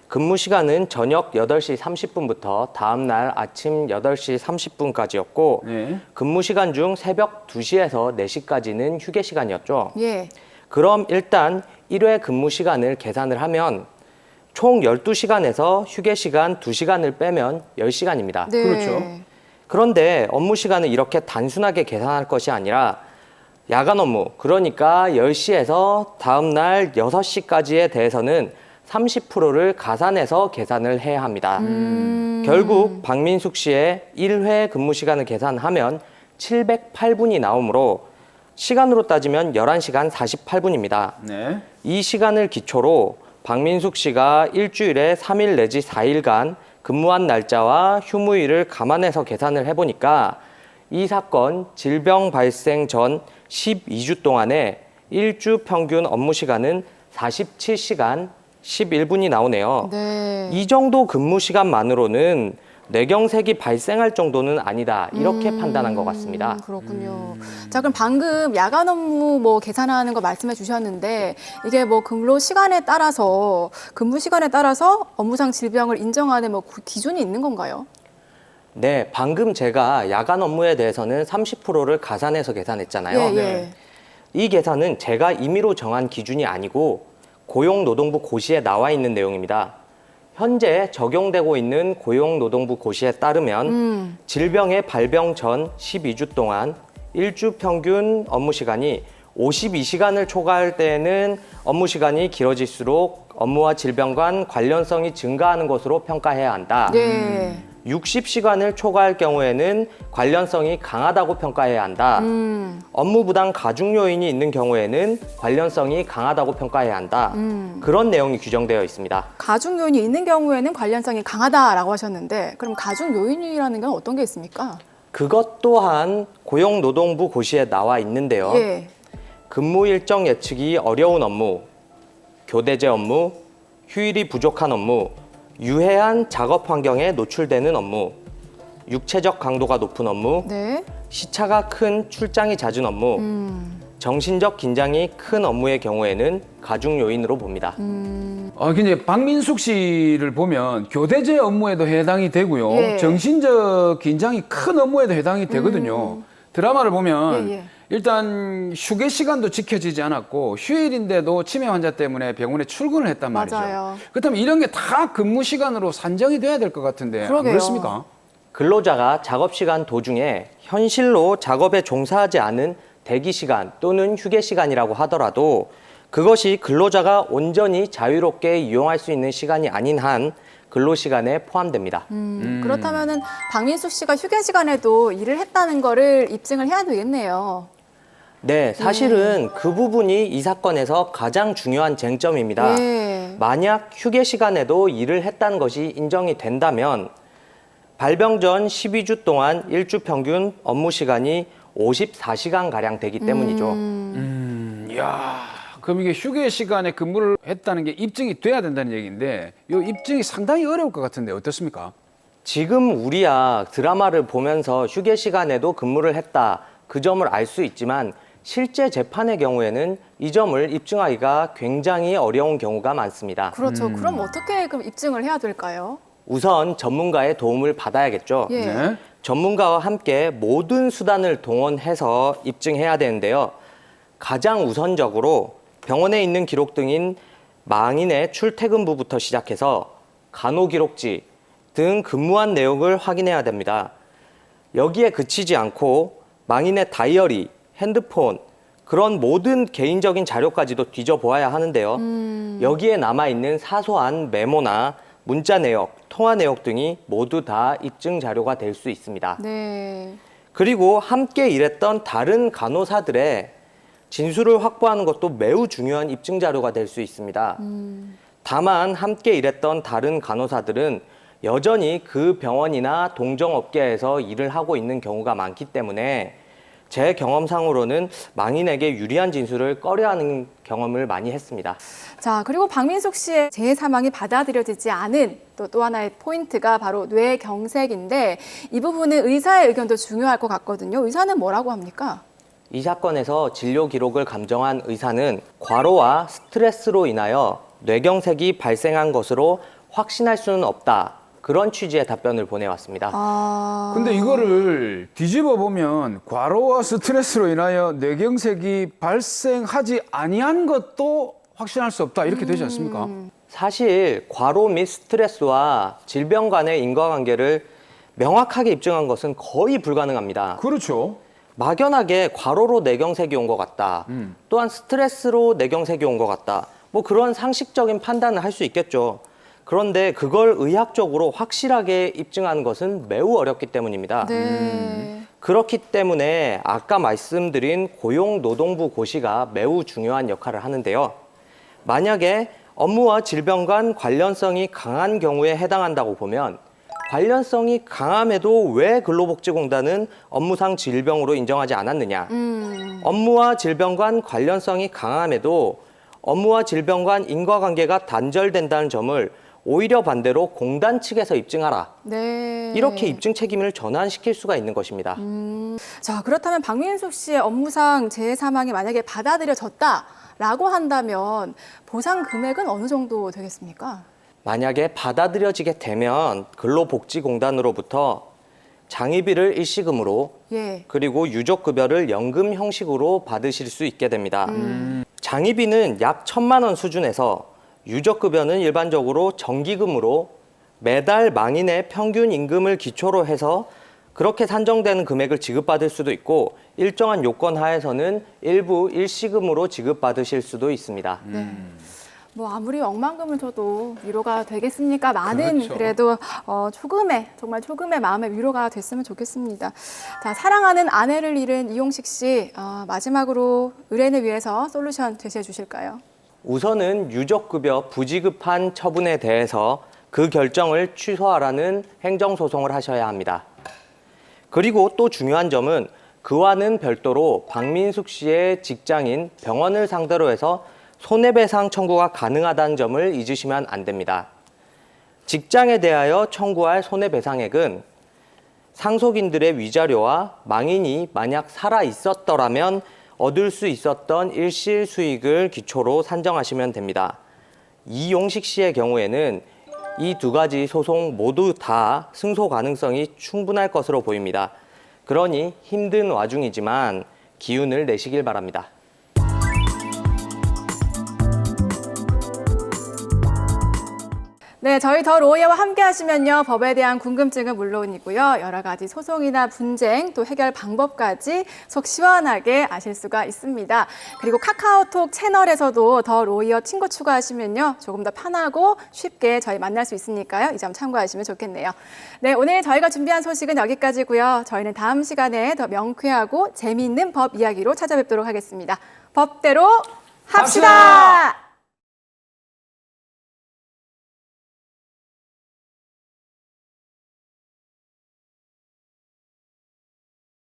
근무 시간은 저녁 8시 30분부터 다음 날 아침 8시 30분까지였고 근무 시간 중 새벽 2시에서 4시까지는 휴게 시간이었죠. 예. 그럼 일단 1회 근무 시간을 계산을 하면 총 12시간에서 휴게 시간 2시간을 빼면 10시간입니다. 네. 그렇죠. 그런데 업무 시간을 이렇게 단순하게 계산할 것이 아니라 야간 업무, 그러니까 10시에서 다음 날 6시까지에 대해서는 30%를 가산해서 계산을 해야 합니다. 결국 박민숙 씨의 1회 근무 시간을 계산하면 708분이 나오므로 시간으로 따지면 11시간 48분입니다. 네. 이 시간을 기초로 박민숙 씨가 일주일에 3일 내지 4일간 근무한 날짜와 휴무일을 감안해서 계산을 해보니까 이 사건 질병 발생 전 12주 동안에 일주 평균 업무 시간은 47시간 11분이 나오네요. 네. 이 정도 근무 시간만으로는 뇌경색이 발생할 정도는 아니다. 이렇게 판단한 것 같습니다. 그렇군요. 자, 그럼 방금 야간 업무 뭐 계산하는 거 말씀해 주셨는데 이게 뭐 근로 시간에 따라서 근무 시간에 따라서 업무상 질병을 인정하는 뭐 기준이 있는 건가요? 네, 방금 제가 야간 업무에 대해서는 30%를 가산해서 계산했잖아요. 예, 예. 이 계산은 제가 임의로 정한 기준이 아니고 고용노동부 고시에 나와 있는 내용입니다. 현재 적용되고 있는 고용노동부 고시에 따르면 질병의 발병 전 12주 동안 일주 평균 업무 시간이 52시간을 초과할 때에는 업무 시간이 길어질수록 업무와 질병 간 관련성이 증가하는 것으로 평가해야 한다. 네. 60시간을 초과할 경우에는 관련성이 강하다고 평가해야 한다. 업무 부당 가중 요인이 있는 경우에는 관련성이 강하다고 평가해야 한다. 그런 내용이 규정되어 있습니다. 가중 요인이 있는 경우에는 관련성이 강하다라고 하셨는데 그럼 가중 요인이라는 건 어떤 게 있습니까? 그것 또한 고용노동부 고시에 나와 있는데요. 예. 근무 일정 예측이 어려운 업무, 교대제 업무, 휴일이 부족한 업무, 유해한 작업 환경에 노출되는 업무, 육체적 강도가 높은 업무, 네. 시차가 큰 출장이 잦은 업무, 정신적 긴장이 큰 업무의 경우에는 가중 요인으로 봅니다. 근데 박민숙 씨를 보면 교대제 업무에도 해당이 되고요. 예. 정신적 긴장이 큰 업무에도 해당이 되거든요. 드라마를 보면 예. 일단 휴게 시간도 지켜지지 않았고 휴일인데도 치매 환자 때문에 병원에 출근을 했단 말이죠. 맞아요. 그렇다면 이런 게 다 근무 시간으로 산정이 돼야 될 것 같은데 안 그러게요. 그렇습니까? 근로자가 작업시간 도중에 현실로 작업에 종사하지 않은 대기시간 또는 휴게시간이라고 하더라도 그것이 근로자가 온전히 자유롭게 이용할 수 있는 시간이 아닌 한 근로시간에 포함됩니다. 그렇다면은 박민숙 씨가 휴게 시간에도 일을 했다는 거를 입증을 해야 되겠네요. 네, 사실은 그 부분이 이 사건에서 가장 중요한 쟁점입니다. 예. 만약 휴게 시간에도 일을 했다는 것이 인정이 된다면 발병 전 12주 동안 일주 평균 업무 시간이 54시간 가량 되기 때문이죠. 이야, 그럼 이게 휴게 시간에 근무를 했다는 게 입증이 돼야 된다는 얘기인데 이 입증이 상당히 어려울 것 같은데 어떻습니까? 지금 우리야 드라마를 보면서 휴게 시간에도 근무를 했다. 그 점을 알 수 있지만 실제 재판의 경우에는 이 점을 입증하기가 굉장히 어려운 경우가 많습니다. 그렇죠. 그럼 어떻게 그럼 입증을 해야 될까요? 우선 전문가의 도움을 받아야겠죠. 예. 네. 전문가와 함께 모든 수단을 동원해서 입증해야 되는데요. 가장 우선적으로 병원에 있는 기록 등인 망인의 출퇴근부부터 시작해서 간호기록지 등 근무한 내역을 확인해야 됩니다. 여기에 그치지 않고 망인의 다이어리, 핸드폰, 그런 모든 개인적인 자료까지도 뒤져보아야 하는데요. 여기에 남아있는 사소한 메모나 문자 내역, 통화 내역 등이 모두 다 입증 자료가 될 수 있습니다. 네. 그리고 함께 일했던 다른 간호사들의 진술을 확보하는 것도 매우 중요한 입증 자료가 될 수 있습니다. 다만 함께 일했던 다른 간호사들은 여전히 그 병원이나 동종업계에서 일을 하고 있는 경우가 많기 때문에 제 경험상으로는 망인에게 유리한 진술을 꺼려하는 경험을 많이 했습니다. 자, 그리고 박민숙 씨의 재해 사망이 받아들여지지 않은 또 하나의 포인트가 바로 뇌경색인데 이 부분은 의사의 의견도 중요할 것 같거든요. 의사는 뭐라고 합니까? 이 사건에서 진료 기록을 감정한 의사는 과로와 스트레스로 인하여 뇌경색이 발생한 것으로 확신할 수는 없다. 그런 취지의 답변을 보내왔습니다. 근데 이거를 뒤집어 보면 과로와 스트레스로 인하여 뇌경색이 발생하지 아니한 것도 확신할 수 없다 이렇게 되지 않습니까? 사실 과로 및 스트레스와 질병 간의 인과관계를 명확하게 입증한 것은 거의 불가능합니다. 그렇죠. 막연하게 과로로 뇌경색이 온 것 같다. 또한 스트레스로 뇌경색이 온 것 같다. 뭐 그런 상식적인 판단을 할 수 있겠죠. 그런데 그걸 의학적으로 확실하게 입증하는 것은 매우 어렵기 때문입니다. 그렇기 때문에 아까 말씀드린 고용노동부 고시가 매우 중요한 역할을 하는데요. 만약에 업무와 질병 간 관련성이 강한 경우에 해당한다고 보면 관련성이 강함에도 왜 근로복지공단은 업무상 질병으로 인정하지 않았느냐. 업무와 질병 간 관련성이 강함에도 업무와 질병 간 인과관계가 단절된다는 점을 오히려 반대로 공단 측에서 입증하라. 네. 이렇게 입증 책임을 전환시킬 수가 있는 것입니다. 자, 그렇다면 박민숙 씨의 업무상 재해 사망이 만약에 받아들여졌다라고 한다면 보상 금액은 어느 정도 되겠습니까? 만약에 받아들여지게 되면 근로복지공단으로부터 장의비를 일시금으로 그리고 유족급여를 연금 형식으로 받으실 수 있게 됩니다. 장의비는 약 1,000만 원 수준에서 유족급여는 일반적으로 정기금으로 매달 망인의 평균 임금을 기초로 해서 그렇게 산정되는 금액을 지급받을 수도 있고 일정한 요건 하에서는 일부 일시금으로 지급받으실 수도 있습니다. 뭐 아무리 억만금을 줘도 위로가 되겠습니까? 많은 그렇죠. 그래도 조금의 정말 조금의 마음의 위로가 됐으면 좋겠습니다. 자, 사랑하는 아내를 잃은 이용식 씨 마지막으로 의뢰인을 위해서 솔루션 제시해 주실까요? 우선은 유족급여 부지급한 처분에 대해서 그 결정을 취소하라는 행정소송을 하셔야 합니다. 그리고 또 중요한 점은 그와는 별도로 박민숙 씨의 직장인 병원을 상대로 해서 손해배상 청구가 가능하다는 점을 잊으시면 안 됩니다. 직장에 대하여 청구할 손해배상액은 상속인들의 위자료와 망인이 만약 살아 있었더라면 얻을 수 있었던 일실 수익을 기초로 산정하시면 됩니다. 이용식 씨의 경우에는 이 두 가지 소송 모두 다 승소 가능성이 충분할 것으로 보입니다. 그러니 힘든 와중이지만 기운을 내시길 바랍니다. 네, 저희 더 로이어와 함께 하시면요. 법에 대한 궁금증은 물론이고요. 여러 가지 소송이나 분쟁, 또 해결 방법까지 속 시원하게 아실 수가 있습니다. 그리고 카카오톡 채널에서도 더 로이어 친구 추가하시면요. 조금 더 편하고 쉽게 저희 만날 수 있으니까요. 이 점 참고하시면 좋겠네요. 네, 오늘 저희가 준비한 소식은 여기까지고요. 저희는 다음 시간에 더 명쾌하고 재미있는 법 이야기로 찾아뵙도록 하겠습니다. 법대로 합시다!